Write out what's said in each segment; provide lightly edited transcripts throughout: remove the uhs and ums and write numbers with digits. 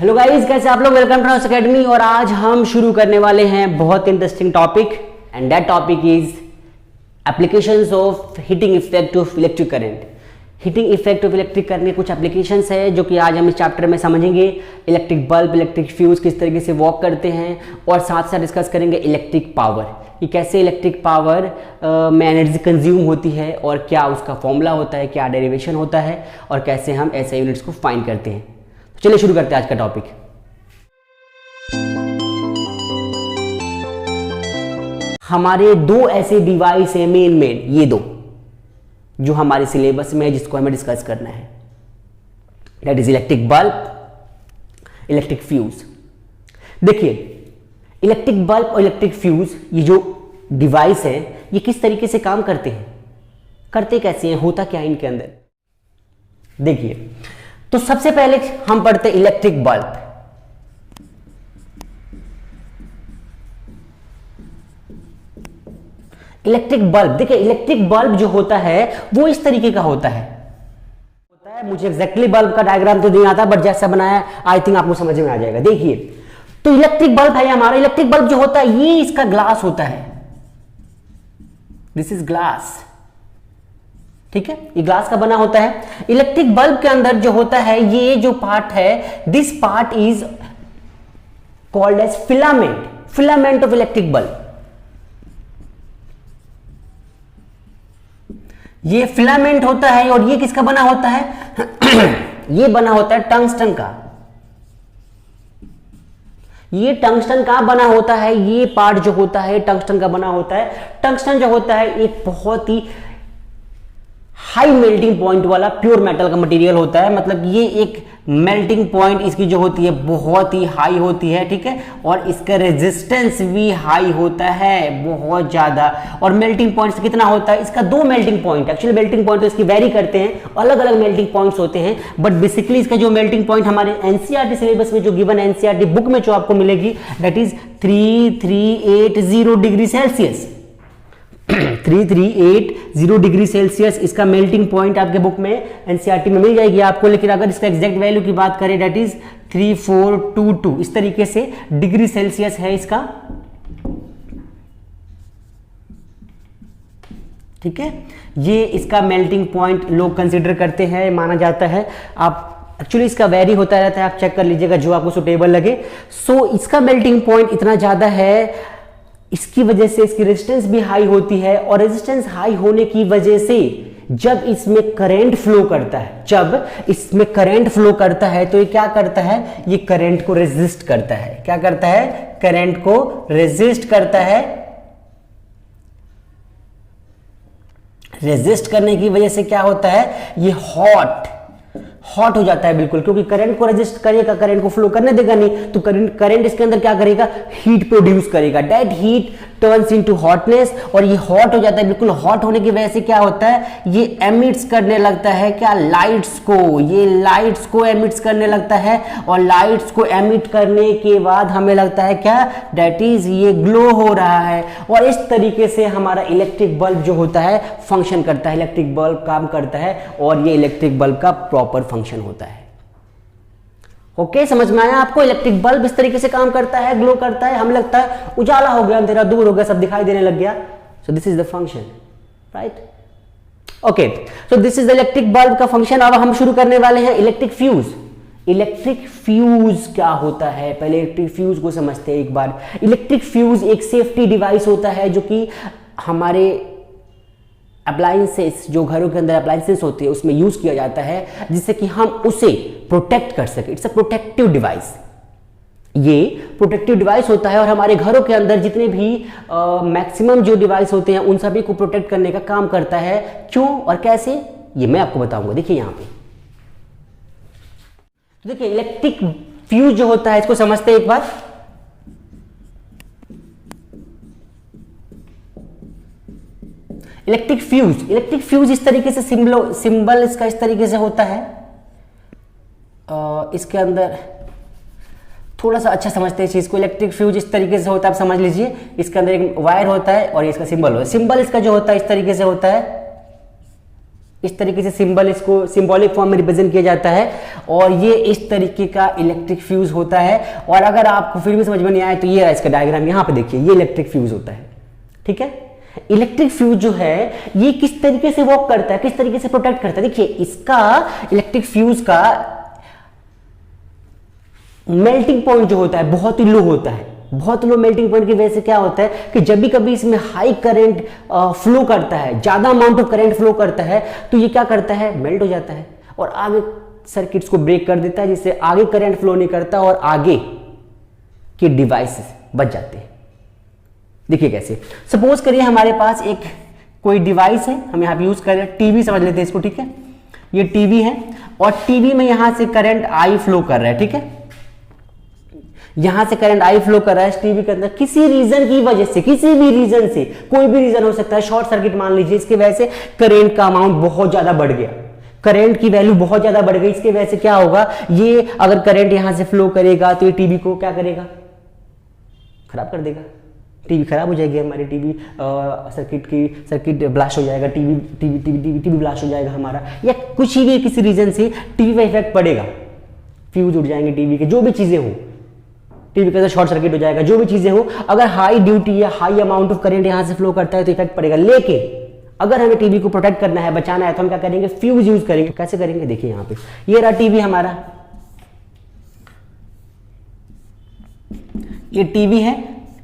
Hello guys, कैसे आप लोग। Welcome to house academy. और आज हम शुरू करने वाले हैं बहुत interesting topic and that topic is applications of heating effect of electric current. Heating effect of electric current के कुछ एप्लीकेशंस है जो कि आज हम इस चैप्टर में समझेंगे। इलेक्ट्रिक बल्ब, इलेक्ट्रिक फ्यूज किस तरीके से वर्क करते हैं और साथ साथ डिस्कस करेंगे इलेक्ट्रिक पावर कि कैसे इलेक्ट्रिक पावर में एनर्जी कंज्यूम होती है और क्या उसका फॉर्मूला होता है, क्या डेरिवेशन होता है और कैसे हम ऐसे यूनिट्स को फाइंड करते हैं। तो चलिए शुरू करते हैं आज का टॉपिक। हमारे दो ऐसे डिवाइस है मेन ये दो जो हमारे सिलेबस में है जिसको हमें डिस्कस करना है। That is electric bulb, electric fuse. देखिए, इलेक्ट्रिक बल्ब और इलेक्ट्रिक फ्यूज ये जो डिवाइस है ये किस तरीके से काम करते हैं, करते कैसे हैं, होता क्या है इनके अंदर। देखिए, तो सबसे पहले हम पढ़ते हैं इलेक्ट्रिक बल्ब। इलेक्ट्रिक बल्ब, देखिए इलेक्ट्रिक बल्ब जो होता है वो इस तरीके का होता है। मुझे एग्जैक्टली बल्ब का डायग्राम तो नहीं आता, बट जैसा बनाया आई थिंक आपको समझ में आ जाएगा। देखिए, तो इलेक्ट्रिक बल्ब है हमारा। इलेक्ट्रिक बल्ब जो होता है ये इसका ग्लास होता है। दिस इज ग्लास, ठीक है, ये ग्लास का बना होता है। इलेक्ट्रिक बल्ब के अंदर जो होता है ये जो पार्ट है, this part is called as filament, filament of electric bulb. ये फिलामेंट होता है और ये किसका बना होता है ये बना होता है टंगस्टन का। ये टंगस्टन का बना होता है। ये पार्ट जो होता है टंगस्टन का बना होता है। टंगस्टन जो होता है एक बहुत ही हाई मेल्टिंग पॉइंट वाला प्योर मेटल का मटेरियल होता है। मतलब ये एक मेल्टिंग पॉइंट इसकी जो होती है बहुत ही हाई होती है, ठीक है, और इसका रेजिस्टेंस भी हाई होता है बहुत ज्यादा। और मेल्टिंग पॉइंट कितना होता है, इसका दो melting point, actually melting point तो इसकी वेरी करते हैं, अलग अलग मेल्टिंग पॉइंट्स होते हैं, बट बेसिकली इसका जो मेल्टिंग पॉइंट हमारे एनसीईआरटी सिलेबस में जो गिवन एनसीईआरटी बुक में जो आपको मिलेगी that is 3380 degree Celsius. 3380 degree Celsius इसका मेल्टिंग पॉइंट आपके बुक में एनसीईआरटी में मिल जाएगी आपको। लेकिन अगर इसका एग्जैक्ट वैल्यू की बात करें दैट इज 3422 इस तरीके से डिग्री सेल्सियस है इसका, ठीक है। ये इसका मेल्टिंग पॉइंट लोग कंसीडर करते हैं, माना जाता है। आप एक्चुअली इसका वेरी होता रहता है, आप चेक कर लीजिएगा जो आपको सुटेबल लगे। सो इसका मेल्टिंग पॉइंट इतना ज्यादा है, इसकी वजह से इसकी रेजिस्टेंस भी हाई होती है। और रेजिस्टेंस हाई होने की वजह से जब इसमें करंट फ्लो करता है, जब इसमें करंट फ्लो करता है तो ये क्या करता है, ये करंट को रेजिस्ट करता है। क्या करता है, करंट को रेजिस्ट करता है। रेजिस्ट करने की वजह से क्या होता है, ये हॉट हो जाता है बिल्कुल, क्योंकि करंट को रेजिस्ट करेगा, करंट को फ्लो करने देगा नहीं, तो करंट इसके अंदर क्या करेगा, हीट प्रोड्यूस करेगा। That heat turns into hotness और ये हॉट हो जाता है। बिल्कुल हॉट होने की वजह से क्या होता है, ये एमिट्स करने लगता है क्या, लाइट्स को। ये लाइट्स को एमिट्स करने लगता है और लाइट्स को एमिट करने के बाद हमें लगता है क्या, दैट इज ये ग्लो हो रहा है। और इस तरीके से हमारा इलेक्ट्रिक बल्ब जो होता है फंक्शन करता है, इलेक्ट्रिक बल्ब काम करता है और ये इलेक्ट्रिक बल्ब का प्रॉपर फंक्शन होता है। ओके, समझ में आया आपको। इलेक्ट्रिक बल्ब इस तरीके से काम करता है, ग्लो करता है, हमें लगता है उजाला हो गया, अंधेरा दूर हो गया, सब दिखाई देने लग गया। So this is the function, right. Okay, so this is the electric bulb का फंक्शन। अब हम शुरू करने वाले हैं इलेक्ट्रिक फ्यूज। इलेक्ट्रिक फ्यूज क्या होता है, पहले इलेक्ट्रिक फ्यूज को समझते हैं एक बार। इलेक्ट्रिक फ्यूज एक सेफ्टी डिवाइस होता है जो कि हमारे अप्लायंसेस, जो घरों के अंदर अप्लायंसेस होती है उसमें यूज किया जाता है जिससे कि हम उसे प्रोटेक्ट कर सके। It's a protective device. ये प्रोटेक्टिव डिवाइस होता है और हमारे घरों के अंदर जितने भी मैक्सिमम जो डिवाइस होते हैं उन सभी को प्रोटेक्ट करने का काम करता है। क्यों और कैसे, ये मैं आपको बताऊंगा। देखिए यहां पे, देखिए इलेक्ट्रिक फ्यूज जो होता है इसको समझते हैं एक बार। इलेक्ट्रिक फ्यूज इस तरीके से सिंबल इसका इस तरीके से होता है। इसके अंदर थोड़ा सा अच्छा समझते हैं चीज को। इलेक्ट्रिक फ्यूज इस तरीके से होता है, आप समझ लीजिए। इसके अंदर एक वायर होता है और इसका सिंबल होता है। सिंबल इसका जो होता है इस तरीके से होता है। इस तरीके से सिंबल, इसको सिंबॉलिक फॉर्म में रिप्रेजेंट किया जाता है और ये इस तरीके का इलेक्ट्रिक फ्यूज होता है। और अगर आपको फिर भी समझ में नहीं आए तो ये इसका डायग्राम यहाँ पे देखिए, ये इलेक्ट्रिक फ्यूज होता है। ठीक है, इलेक्ट्रिक फ्यूज जो है ये किस तरीके से वर्क करता है, किस तरीके से प्रोटेक्ट करता है। देखिए इसका इलेक्ट्रिक फ्यूज का मेल्टिंग पॉइंट जो होता है बहुत ही लो होता है। बहुत लो मेल्टिंग पॉइंट की वजह से क्या होता है कि जब भी कभी इसमें हाई करंट फ्लो करता है, ज्यादा अमाउंट ऑफ करंट फ्लो करता है, तो ये क्या करता है, मेल्ट हो जाता है और आगे सर्किट्स को ब्रेक कर देता है, जिससे आगे करंट फ्लो नहीं करता और आगे के डिवाइसेस बच जाते हैं। देखिए कैसे, सपोज करिए हमारे पास एक कोई डिवाइस है, हम यहाँ पे यूज कर रहे हैं टीवी, समझ लेते हैं इसको। ठीक है, ये टीवी है और टीवी में यहां से करंट आई फ्लो कर रहा है। ठीक है, यहां से करंट आई फ्लो कर रहा है टीवी के अंदर, किसी रीजन की वजह से, किसी भी रीजन से, कोई भी रीजन हो सकता है, शॉर्ट सर्किट मान लीजिए, इसकी वजह से करंट का अमाउंट बहुत ज्यादा बढ़ गया, करंट की वैल्यू बहुत ज्यादा बढ़ गई। इसकी वजह से क्या होगा, ये अगर करंट यहां से फ्लो करेगा तो ये टीवी को क्या करेगा, खराब कर देगा। टीवी खराब हो जाएगी हमारी, टीवी सर्किट ब्लास्ट हो जाएगा, टीवी ब्लास्ट हो जाएगा हमारा, या कुछ ही भी किसी रीजन से टीवी पे इफेक्ट पड़ेगा, फ्यूज उड़ जाएंगे टीवी के, जो भी चीजें हो, टीवी के अंदर शॉर्ट सर्किट हो जाएगा, जो भी चीजें हो, अगर हाई ड्यूटी या हाई अमाउंट ऑफ करंट यहां से फ्लो करता है तो इफेक्ट पड़ेगा। लेकिन अगर हमें टीवी को प्रोटेक्ट करना है, बचाना है, तो हम क्या करेंगे, फ्यूज यूज करेंगे। कैसे करेंगे, देखिए यहां पे ये रहा टीवी हमारा, ये टीवी है।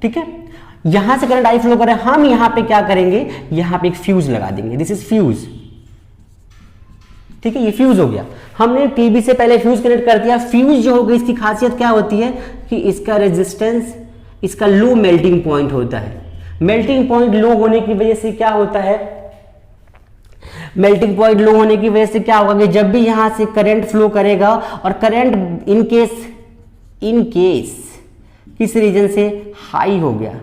ठीक है, यहां से करंट आई फ्लो कर रहा है, हम यहां पे क्या करेंगे, यहां पे एक फ्यूज लगा देंगे, दिस इज फ्यूज। ठीक है, ये फ्यूज हो गया, हमने टीवी से पहले फ्यूज कनेक्ट कर दिया। फ्यूज जो होगा इसकी खासियत क्या होती है कि इसका रेजिस्टेंस, इसका लो मेल्टिंग पॉइंट होता है। मेल्टिंग पॉइंट लो होने की वजह से क्या होता है, मेल्टिंग पॉइंट लो होने की वजह से क्या होगा कि जब भी यहां से करंट फ्लो करेगा और करंट इन केस किस रीजन से हाई हो गया,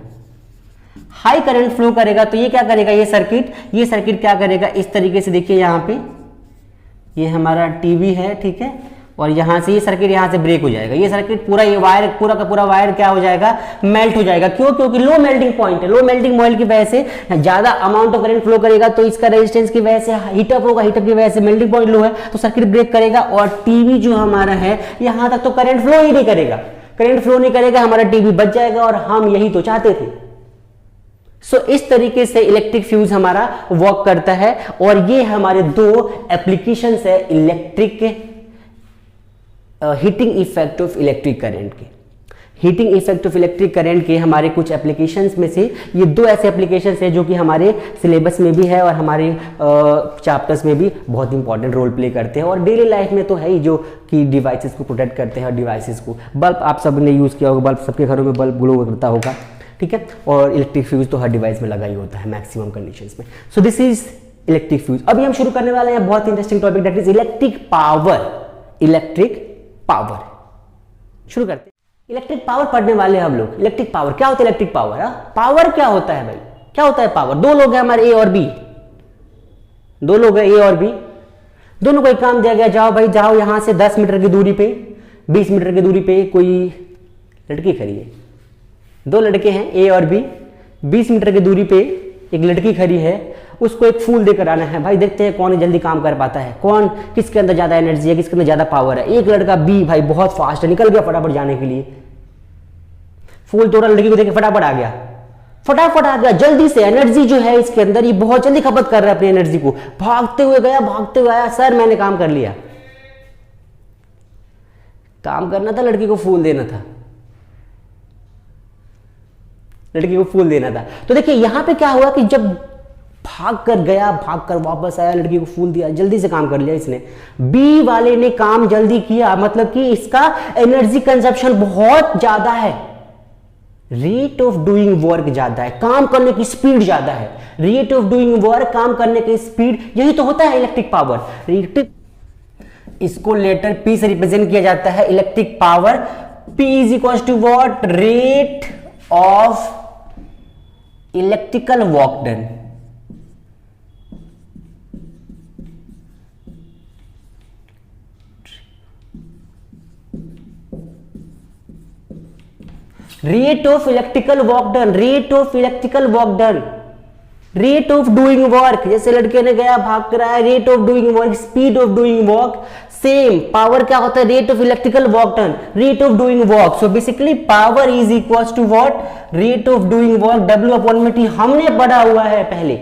हाई करंट फ्लो करेगा, तो ये क्या करेगा, ये सर्किट क्या करेगा, इस तरीके से देखिए यहां पे ये हमारा टीवी है। ठीक है, और यहां से ये सर्किट यहां से ब्रेक हो जाएगा, ये सर्किट पूरा, ये वायर पूरा का पूरा वायर क्या हो जाएगा, मेल्ट हो जाएगा। क्यों, क्योंकि लो मेल्टिंग पॉइंट है, लो मेल्टिंग पॉइंट की वजह से ज्यादा अमाउंट ऑफ करंट फ्लो करेगा, तो इसका रेजिस्टेंस की वजह से हीटअप होगा, हीटअप की वजह से मेल्टिंग पॉइंट लो है तो सर्किट ब्रेक करेगा और टीवी जो हमारा है यहां तक तो करंट फ्लो ही नहीं करेगा, करंट फ्लो नहीं करेगा, हमारा टीवी बच जाएगा और हम यही तो चाहते थे। सो इस तरीके से इलेक्ट्रिक फ्यूज हमारा वर्क करता है और ये हमारे दो एप्लीकेशंस है electric heating effect of electric current के। Heating effect of electric current के हमारे कुछ एप्लीकेशंस में से ये दो ऐसे एप्लीकेशंस है जो कि हमारे सिलेबस में भी है और हमारे चैप्टर्स में भी बहुत इंपॉर्टेंट रोल प्ले करते हैं और डेली लाइफ में तो है ही, जो कि डिवाइसेस को प्रोटेक्ट करते हैं और डिवाइसेस को। बल्ब आप सब ने यूज किया होगा, बल्ब सबके घरों में बल्ब ग्लो करता होगा। ठीक है, और इलेक्ट्रिक फ्यूज तो हर डिवाइस में लगा ही होता है मैक्सिमम कंडीशंस में। So this is electric fuse. अभी हम शुरू करने वाले हैं बहुत interesting topic, that is electric power. Electric power शुरू करते हैं। इलेक्ट्रिक पावर पढ़ने वाले हैं हम लोग। इलेक्ट्रिक पावर क्या होता है, इलेक्ट्रिक पावर, पावर क्या होता है भाई, क्या होता है पावर। दो लोग हैं हमारे, ए और बी, दो लोग हैं ए और बी, दोनों को एक काम दिया गया, जाओ भाई जाओ यहां से 10 मीटर की दूरी पे, 20 मीटर की दूरी पे कोई लड़की खड़ी है। दो लड़के हैं ए और बी, 20 मीटर की दूरी पे एक लड़की खड़ी है, उसको एक फूल देकर आना है। भाई देखते हैं कौन जल्दी काम कर पाता है, कौन किसके अंदर ज्यादा एनर्जी है, किसके अंदर ज्यादा पावर है। एक लड़का बी भाई बहुत फास्ट है, निकल गया फटाफट जाने के लिए, फूल तोड़ा, लड़की को देख फटाफट आ गया, फटाफट आ गया जल्दी से। एनर्जी जो है इसके अंदर ये बहुत जल्दी खपत कर रहा है अपनी एनर्जी को, भागते हुए गया, भागते हुए आया, सर मैंने काम कर लिया। काम करना था, लड़की को फूल देना था, लड़की को फूल देना था। तो देखिए यहां पे क्या हुआ कि जब भाग कर गया, भाग कर वापस आया, लड़की को फूल दिया, जल्दी से काम कर लिया इसने। बी वाले ने काम जल्दी किया, मतलब कि इसका एनर्जी कंजप्शन बहुत ज्यादा है, रेट ऑफ डूइंग वर्क ज्यादा है, काम करने की स्पीड ज्यादा है। रेट ऑफ डूइंग वर्क, काम करने की स्पीड, यही तो होता है इलेक्ट्रिक पावर। इलेक्ट्रिक, इसको लेटर पी से रिप्रेजेंट किया जाता है electric power. P is equal to what, rate of electrical work done. Rate of electrical work done, rate of electrical work done. Rate of doing work, जैसे लड़के ने गया भाग रहा है, rate of doing work, speed of doing work, same power क्या होता है, rate of electrical work done, rate of doing work. So basically power is equal to what, rate of doing work, W upon में T, हमने पढ़ा हुआ है पहले,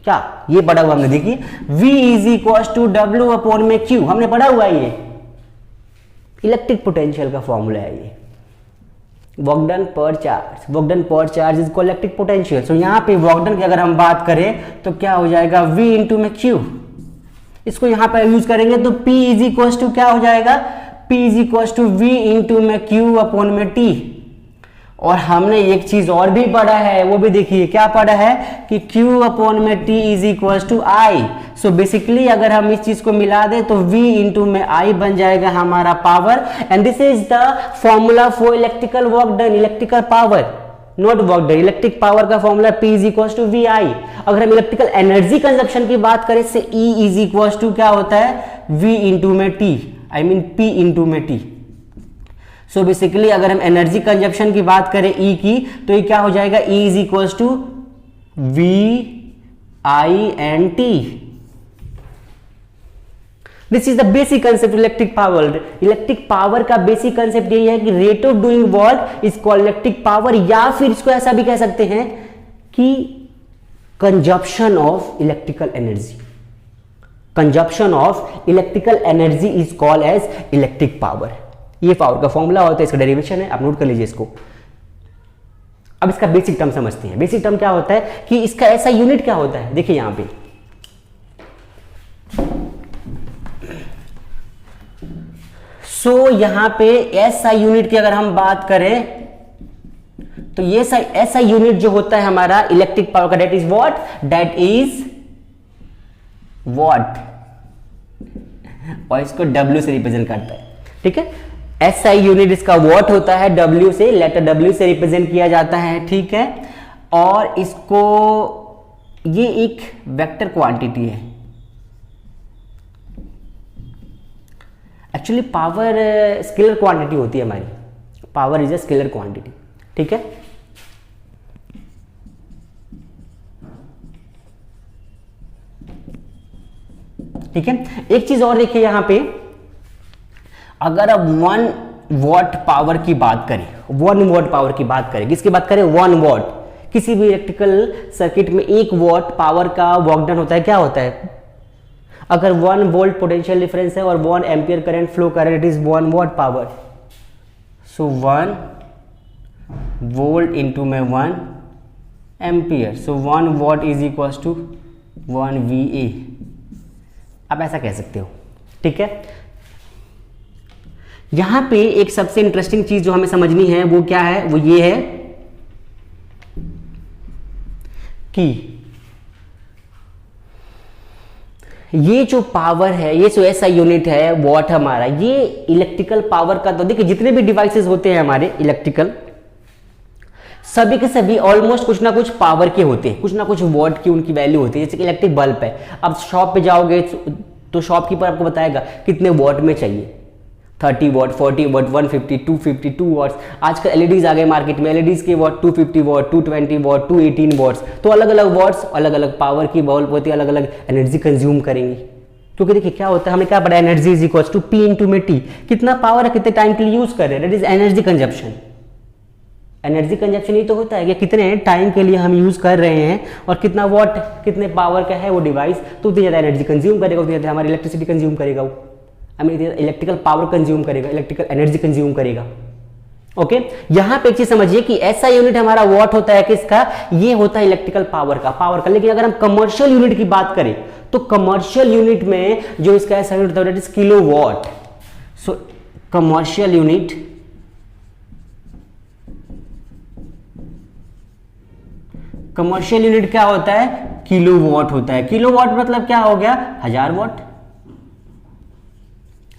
क्या ये पढ़ा हुआ हमने, देखिए V is equal to W upon में Q, हमने पढ़ा हुआ है, ये इलेक्ट्रिक पोटेंशियल का फॉर्मूला है, ये work done per charge, work done per charge is equal electric potential. So यहाँ पे वर्क डन की अगर हम बात करें तो क्या हो जाएगा, V इंटू में Q, इसको यहाँ पे यूज करेंगे तो P इज इक्वल टू क्या हो जाएगा, P is equal to V into में Q अपॉन में T। और हमने एक चीज और भी पढ़ा है, वो भी देखिए क्या पढ़ा है कि Q अपॉन में T is equal to I। So basically अगर हम इस चीज को मिला दें तो V इंटू में I बन जाएगा हमारा power, and this is the formula for electrical work done, electrical power not work done, electric power का formula P is equal to VI। अगर हम इलेक्ट्रिकल एनर्जी कंजप्शन की बात करें से E इज इक्वल टू क्या होता है, V इंटू में T, I mean P into में T। सो बेसिकली अगर हम एनर्जी कंजप्शन की बात करें E की, तो ये क्या हो जाएगा, E is equal to VINT। This is the basic concept electric power. Electric power का बेसिक कंसेप्ट यही है कि rate of doing work is called electric power, या फिर इसको ऐसा भी कह सकते हैं कि consumption of electrical energy, consumption of electrical energy is called as electric power. ये पावर का फॉर्मूला होता है, इसका डेरिवेशन है, आप नोट कर लीजिए इसको। अब इसका बेसिक टर्म समझते हैं। बेसिक टर्म क्या होता है कि इसका ऐसा यूनिट क्या होता है, देखिए यहां पे यहां पे ऐसा यूनिट की अगर हम बात करें तो ये ऐसा यूनिट जो होता है हमारा इलेक्ट्रिक पावर का, that is what, that is what, और इसको W से रिप्रेजेंट करता है, ठीक है। SI यूनिट इसका वॉट होता है, W से, लेटर W से रिप्रेजेंट किया जाता है, ठीक है। और इसको, ये एक वेक्टर क्वांटिटी है, एक्चुअली पावर स्केलर क्वांटिटी होती है हमारी, power is a scalar quantity, ठीक है। ठीक है, एक चीज और देखिए यहां पे, अगर अब 1 वॉट पावर की बात करें, 1 वॉट पावर की बात करें, किसकी बात करें, 1 वॉट, किसी भी इलेक्ट्रिकल सर्किट में 1 वॉट पावर का वर्क डन होता है, क्या होता है, अगर 1 वोल्ट पोटेंशियल डिफरेंस है और 1 एम्पियर करंट फ्लो कर रहा है, it is 1 watt power. So 1 volt into में 1 ampere, so 1 watt is equal to 1 VA, आप ऐसा कह सकते हो, ठीक है। यहां पे एक सबसे इंटरेस्टिंग चीज जो हमें समझनी है वो क्या है, वो ये है कि ये जो पावर है, ये जो ऐसा यूनिट है वॉट हमारा, ये इलेक्ट्रिकल पावर का, तो देखिए जितने भी डिवाइसेस होते हैं हमारे इलेक्ट्रिकल, सभी के सभी ऑलमोस्ट कुछ ना कुछ पावर के होते हैं, कुछ ना कुछ वॉट की उनकी वैल्यू होती है। जैसे कि इलेक्ट्रिक बल्ब है, अब शॉप पे जाओगे तो शॉपकीपर आपको बताएगा कितने वॉट में चाहिए, 30 वॉट, 40 वॉट, 150, 250, 2 वॉट्स। आजकल एलईडीज आ गए मार्केट में, एलईडीज के वॉट 250 वॉट, 220 वॉट, 218 वॉट्स। तो अलग अलग वॉट्स, अलग अलग पावर की बल्ब होती है, अलग अलग एनर्जी कंज्यूम करेंगी। क्योंकि देखिए क्या होता है, हमने क्या पढ़ा, energy is equal to P into में T, कितना पावर है, कितने टाइम के लिए यूज कर रहे हैं, that is energy consumption. Energy consumption ही तो होता है कि कितने टाइम के लिए हम यूज कर रहे हैं और कितना वॉट, कितने पावर का है वो डिवाइस, तो उतनी ज्यादा एनर्जी कंज्यूम करेगा, उतनी ज्यादा हमारी इलेक्ट्रिसिटी कंज्यूम करेगा, वो इलेक्ट्रिकल पावर कंज्यूम करेगा, इलेक्ट्रिकल एनर्जी कंज्यूम करेगा। ओके, यहां पे एक चीज समझिए कि ऐसा यूनिट हमारा वॉट होता है किसका, ये होता है इलेक्ट्रिकल पावर का। लेकिन अगर हम कमर्शियल यूनिट की बात करें तो कमर्शियल यूनिट में जो इसका ऐसा यूनिट होता है that is kilowatt. So commercial unit, commercial unit क्या होता है, किलोवाट होता है। किलोवाट मतलब क्या हो गया, 1000 वॉट,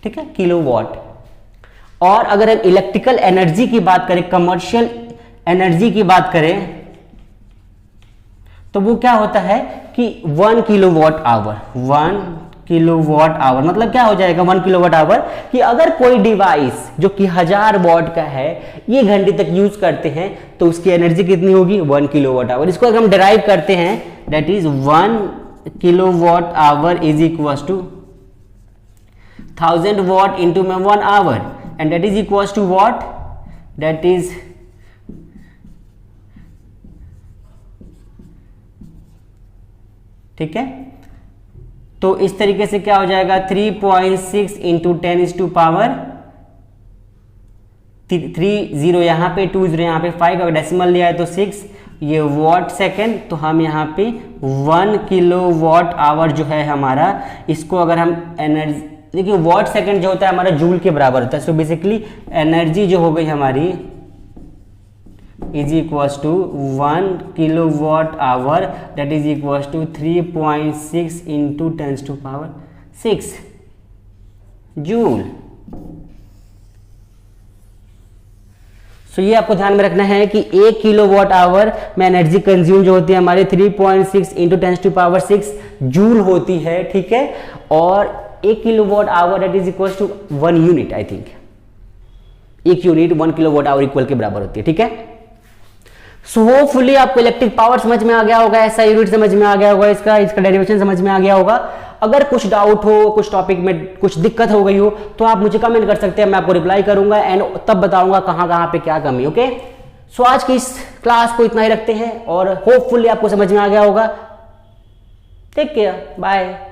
ठीक है, किलोवाट। और अगर हम इलेक्ट्रिकल एनर्जी की बात करें, कमर्शियल एनर्जी की बात करें, तो वो क्या होता है कि 1 किलोवाट आवर, 1 किलोवाट आवर, मतलब क्या हो जाएगा 1 किलोवाट आवर, कि अगर कोई डिवाइस जो कि 1000 वॉट का है ये घंटे तक यूज करते हैं तो उसकी एनर्जी कितनी होगी 1 किलोवाट आवर। इसको अगर हम डिराइव करते हैं that is 1 kilowatt hour is equal to 1000 watt into में 1 hour and that is equal to what, that is ठीक है। तो इस तरीके से क्या हो जाएगा 3.6 इंटू 10⁻3 यहां पे 20 यहां पे 5, अगर डेसिमल लिया है तो 6, ये वॉट सेकेंड, तो हम यहाँ पे 1 किलोवाट आवर जो है हमारा, इसको अगर हम एनर्जी, देखिए वॉट सेकेंड जो होता है हमारा जूल के बराबर होता है। सो बेसिकली एनर्जी जो हो गई हमारी is equals to 1 kilowatt hour that is equals to 3.6 into 10⁻6 joule. So ये आपको ध्यान में रखना है कि 1 किलोवाट आवर में एनर्जी कंज्यूम जो होती है हमारे 3.6 इंटू 10⁻6 जूल होती है, ठीक है। और 1 kilowatt hour that is equal to 1 unit, I think 1 unit 1 kilowatt hour equal के बराबर होती है, ठीक है। सो होपफुली आपको इलेक्ट्रिक पावर समझ में आ गया होगा, ऐसा यूनिट समझ में आ गया होगा, इसका डेरिवेशन समझ में आ गया होगा। अगर कुछ डाउट हो, कुछ टॉपिक में कुछ दिक्कत हो गई हो तो आप मुझे कमेंट कर सकते हैं, मैं आपको रिप्लाई करूंगा एंड तब बताऊंगा कहां कहां पे क्या कमी, ओके। सो आज की इस क्लास को इतना ही रखते हैं और होपफुली आपको समझ में आ गया होगा। Take care, bye.